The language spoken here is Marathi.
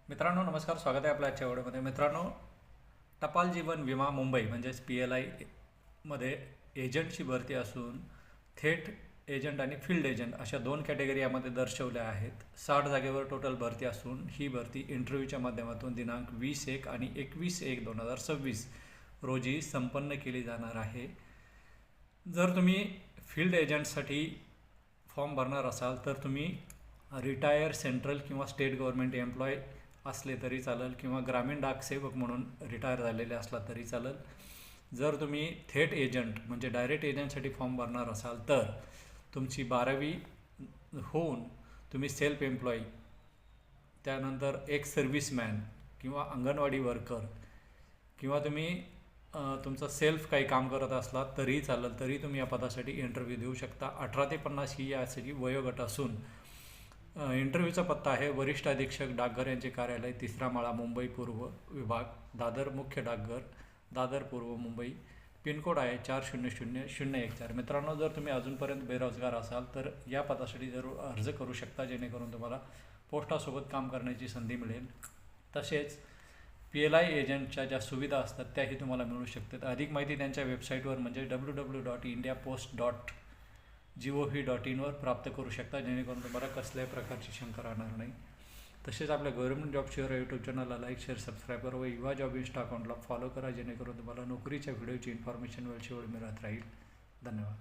मित्रांनो नमस्कार, स्वागत आहे आपल्या आजच्या व्हिडिओमध्ये. मित्रांनो, टपाल जीवन विमा मुंबई म्हणजेच PLI मध्ये एजंटची भरती असून थेट एजंट आणि फील्ड एजंट अशा दोन कॅटेगरी यामध्ये दर्शवल्या आहेत. 60 जागेवर टोटल भरती असून ही भरती इंटरव्ह्यूच्या माध्यमातून दिनांक 20/1 आणि 21/1/2026 रोजी संपन्न केली जाणार आहे. जर तुम्ही फील्ड एजंटसाठी फॉर्म भरणार असाल तर तुम्ही रिटायर सेंट्रल किंवा स्टेट गव्हर्नमेंट एम्प्लॉय असले तरी चालेल किंवा ग्रामीण डाक सेवक म्हणून रिटायर झालेले असला तरी चालेल. जर तुम्ही थेट एजंट म्हणजे डायरेक्ट एजंटसाठी फॉर्म भरणार असाल तर तुमची 12वी होऊन तुम्ही सेल्फ एम्प्लॉई, त्यानंतर एक सर्व्हिसमॅन किंवा अंगणवाडी वर्कर किंवा तुम्ही तुमचं सेल्फ काही काम करत असला तरीही चालेल, तरी तुम्ही या पदासाठी इंटरव्ह्यू देऊ शकता. 18 ते 50 ही यासाठी वयोगट असून इंटरव्ह्यूचा पत्ता आहे वरिष्ठ अधीक्षक डाकघर यांचे कार्यालय, 3रा माळा, मुंबई पूर्व विभाग, दादर, मुख्य डाकघर, दादर पूर्व, मुंबई. पिनकोड आहे 400014. मित्रांनो, जर तुम्ही अजूनपर्यंत बेरोजगार असाल तर या पदासाठी जरूर अर्ज करू शकता, जेणेकरून तुम्हाला पोस्टासोबत काम करण्याची संधी मिळेल. तसेच PLI एजंटच्या ज्या सुविधा असतात त्याही तुम्हाला मिळू शकतात. अधिक माहिती त्यांच्या वेबसाईटवर म्हणजे www.indiapost.gov.in वर प्राप्त करू शकता, जेणेकरून तुम्हाला कसल्याही प्रकारची शंका राहणार नाही. तसेच आपल्या गव्हर्नमेंट जॉब शेअर यूट्यूब चॅनलला लाईक, शेअर, सबस्क्राईब करा व युवा जॉब इन्स्टा अकाउंटला फॉलो करा, जेणेकरून तुम्हाला नोकरीच्या व्हिडिओची इन्फॉर्मेशन वेळची वेळ मिळत राहील. धन्यवाद.